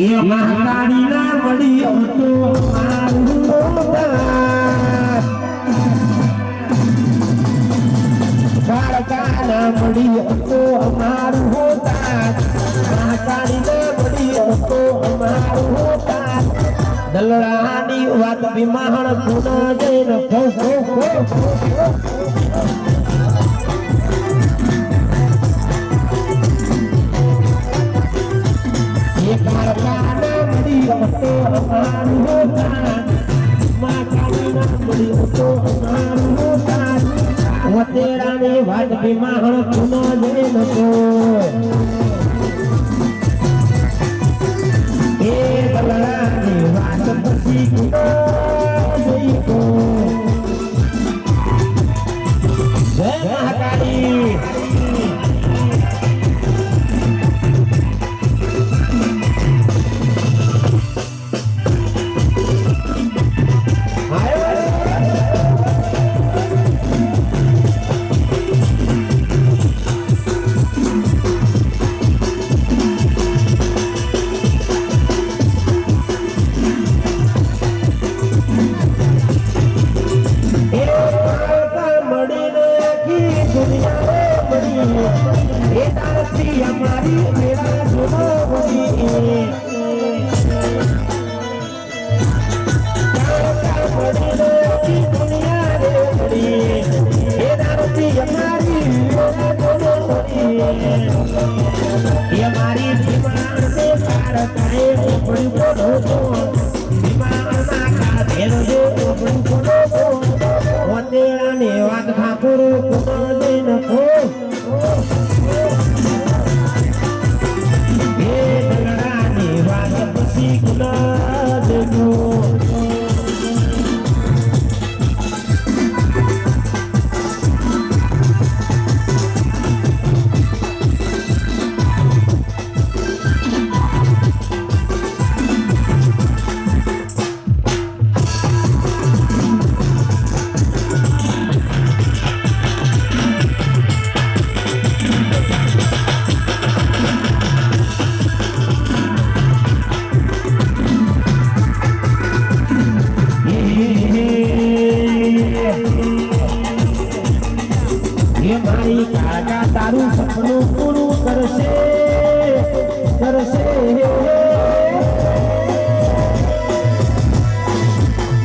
એ મહાકાળીના વડી હતો મારું કાળકાના વડી હતો અમારું હોતા મહાકાળીના વડી હતો અમારું હોતા દલરાની વાત વિમાન પુના જઈને વાત વિમાન પુના જઈને એ દલરાની વાત પછી જય મહાકાળી વાત ઠાકોર વાત પછી તારું સપનું પૂરું કરશે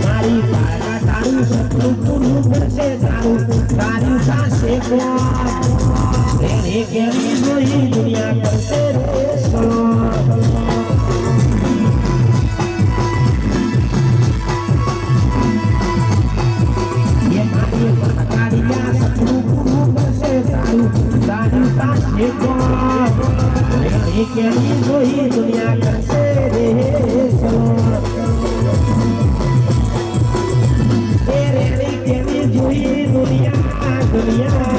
મારી કાકા તારું સપનું પૂરું કરશે તારી સાસે એને કેવી જોઈ દુનિયા કરશે दुनिया करते तेरे के जोई दुनिया दुनिया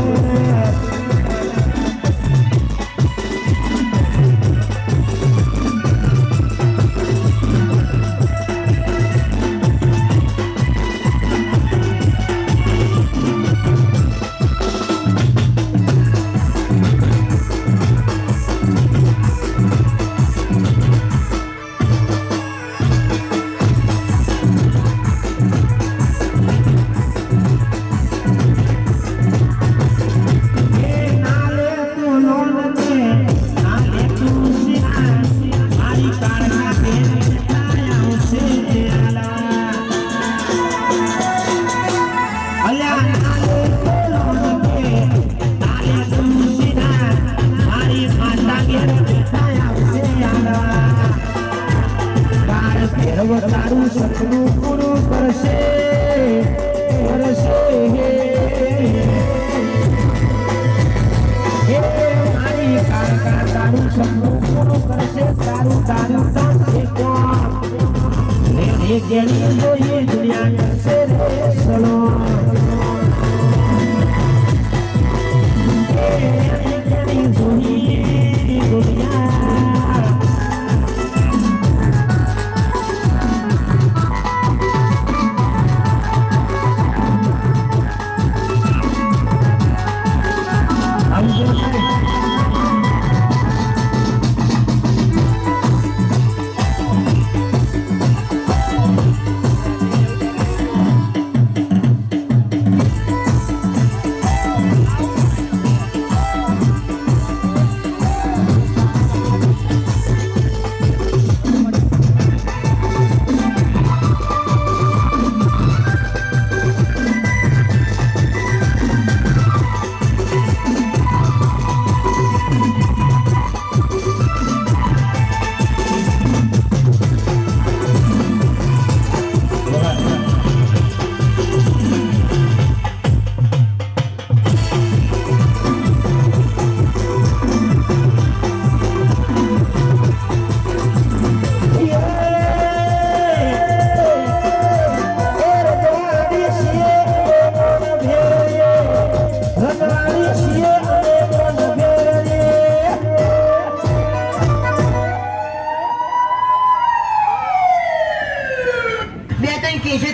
તારું સપનું પૂરું કરશે મારી કાકા તારું સપનું પૂરું કરશે તારું થશે જોઈએ દુનિયા કરશે સલો દુનિયા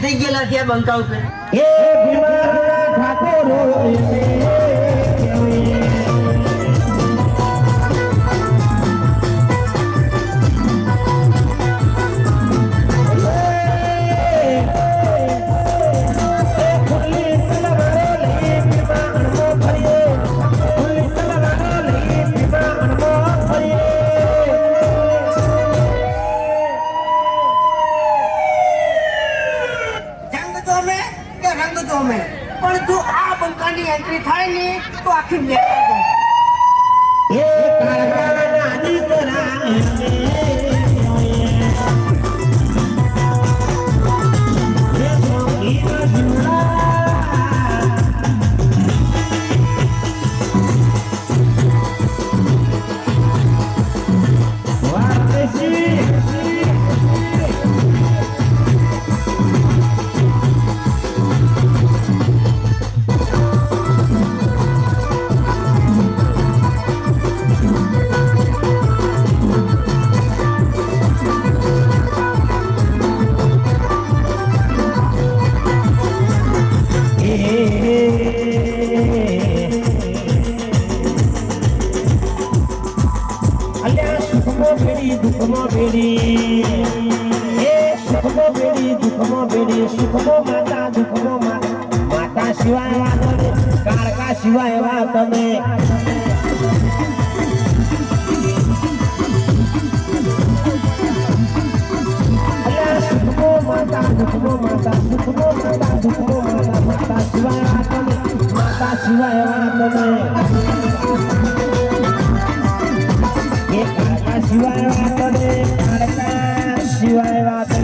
થઈ ગયેલા ત્યાં બંકા ઉપર એ ભીમા ઠાકોરો પણ જો આ બંકાની એન્ટ્રી થાય ને તો આખી મેચ એ કારગા દીકરા સિવાય વાત તમે માતા સિવાય વાત તમે સિવાય વાત સિવાય વાત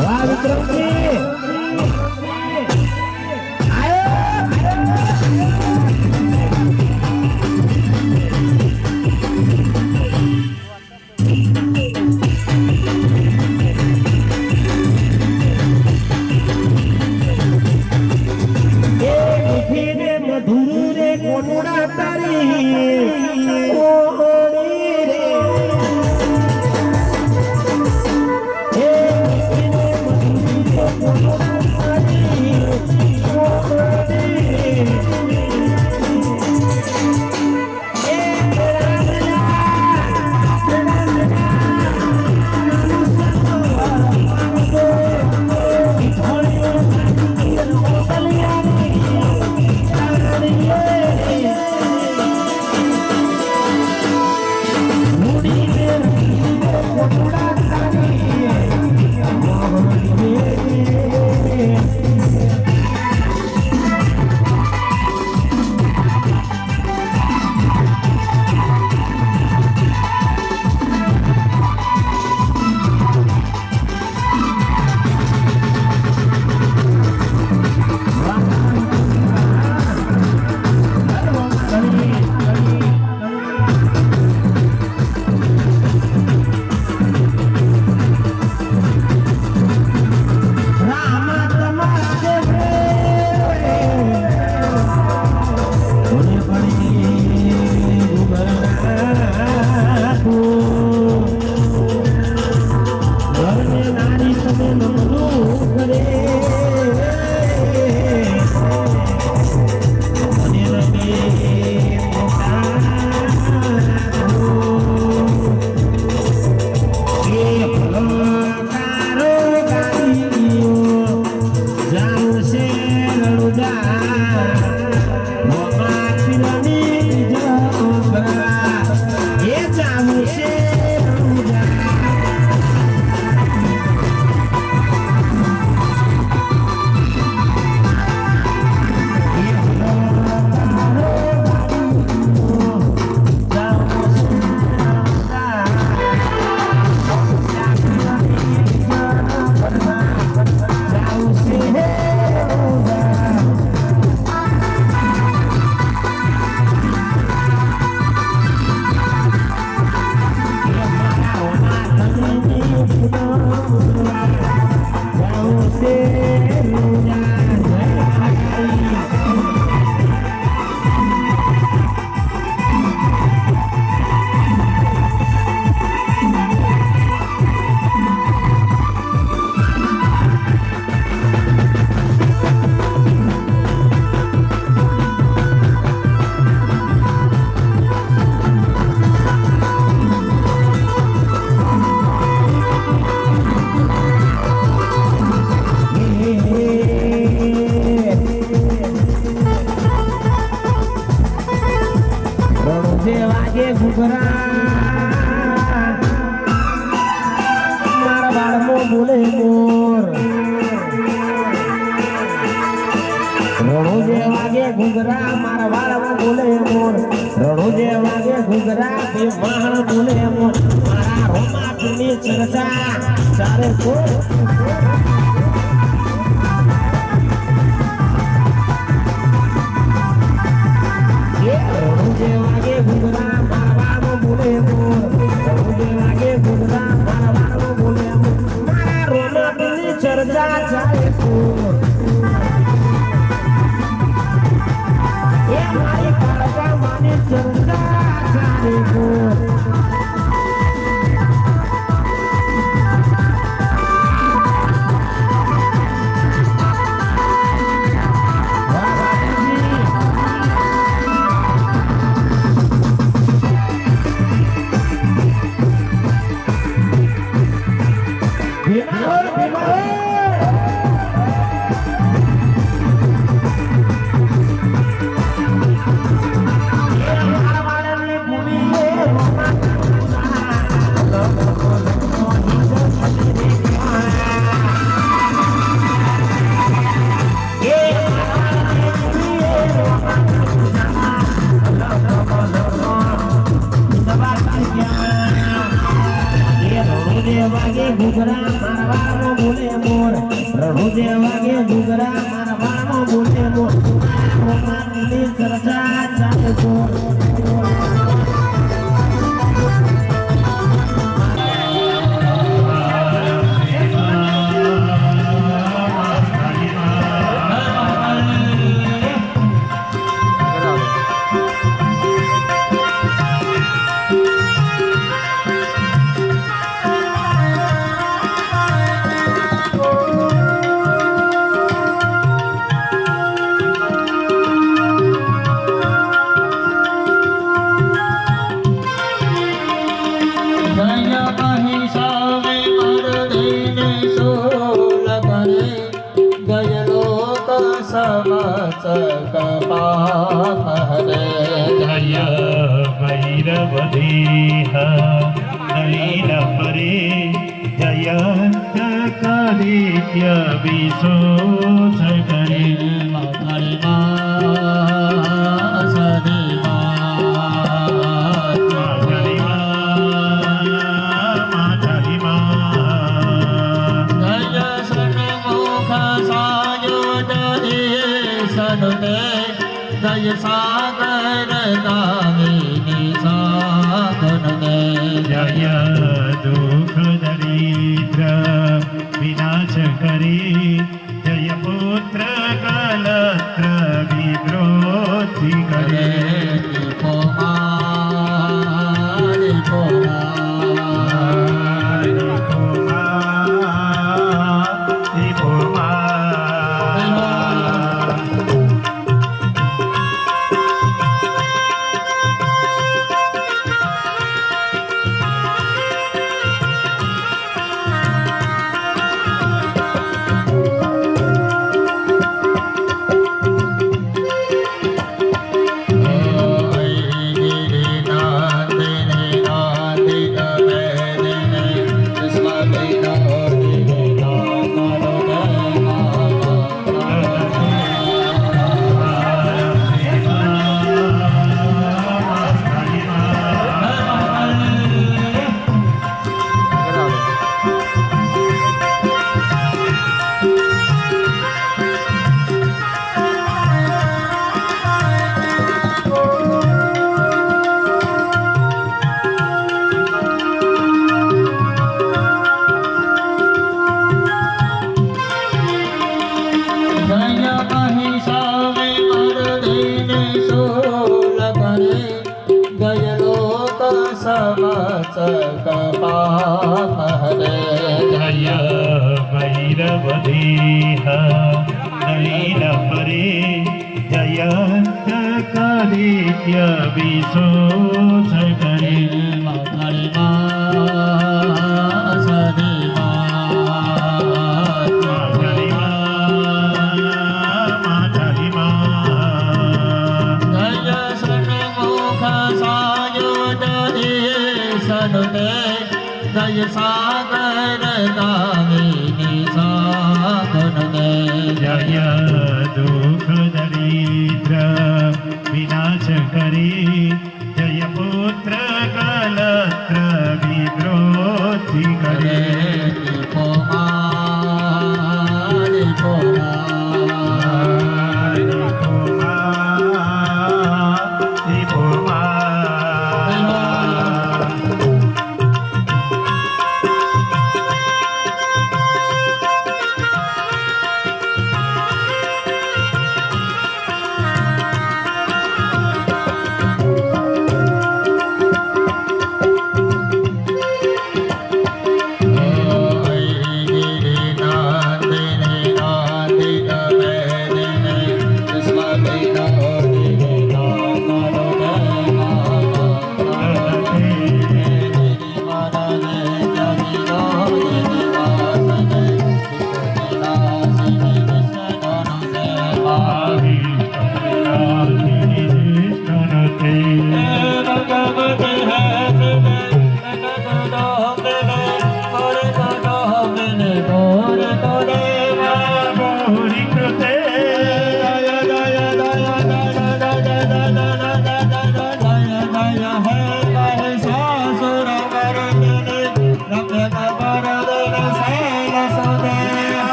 વાહ વિક્રમજી મધુર રે કોટડા તારી ઓડી રે મારા બાળમાં બોલે મોર રણો જે વાગે ઘૂઘરા મારા બાળમાં બોલે મોર રણો જે વાગે ઘૂઘરા બે માણ બોલે મોર મારા રોમાપીની ચર્ચા ચારે કોર જે વાગે ઘૂઘરા મારા બોલે મોર જે વાગે ઘૂઘરા મારા બોલે મોર મારા રોમાપીની ચર્ચા ચાલે કોર એ મારી કાળકા માની ચર્ચા ચાલે કોર મોર રણું જે વાગે ઘૂઘરા મારા વાળમાં બોલે મોર મારા રોમાની ચર્ચા ચાલે જોર જય ભૈરવદેહ નલિન પરે જયંત કાલિત્ય વિશોચ કરે જય સાગર દામિની સાગર દે જય દુઃખ દરિદ્ર વિનાશ કરી જય પુત્ર કલત્ર વિદ્રોહી કરે જય ભૈરવદેહ નલિન પરે જયંત કાલિત્ય વિશોચ કરે જય સાગર દામિની સાગર દે જય દુઃખ દરિદ્ર વિનાશ કરી જય પુત્ર કલત્ર વિદ્રોહી કરે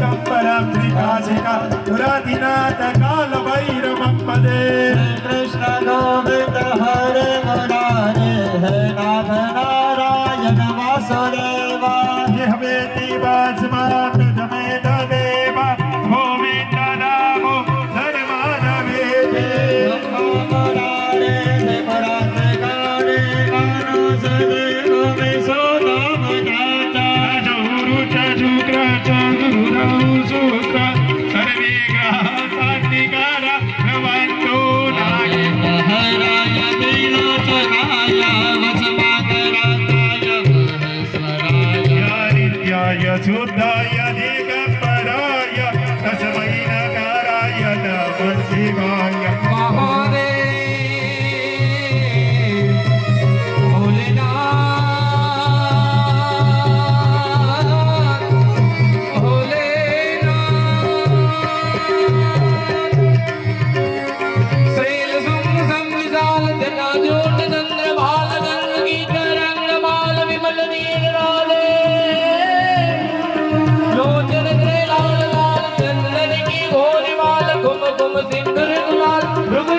दिगंबरं त्रिकाशिका पुरादिनाथ काल भैरवं पदे कृष्ण गोविंद हरे मुरारे हे नाथ नारायण वासुदेवा जिह्वेति वाचमात् जमेत देवा गोविन्द नामो धर्माधवेति मुरारे हे मुरारे मानस देव विशोदाम गाता चौरु च शुक्र च गुरौ शुक्र सर्वे ग्रहाः सात्विकारा भवन्तु नागे हराय नीलोचनाय वसमाकराताय महेश्वराय नित्याय शुद्धाय दिगंबराय तस्मै नकाराय नमः शिवाय महादेव भोलेनाथ भोलेनाथ शैल सुम संविशाल जटाजूट चंद्र भाल गंग गीत रंग माल विमल नील राले लोचन से लाल लाल चंदन की भोली माल घुम घुम सिंदूर गुलाल भृगु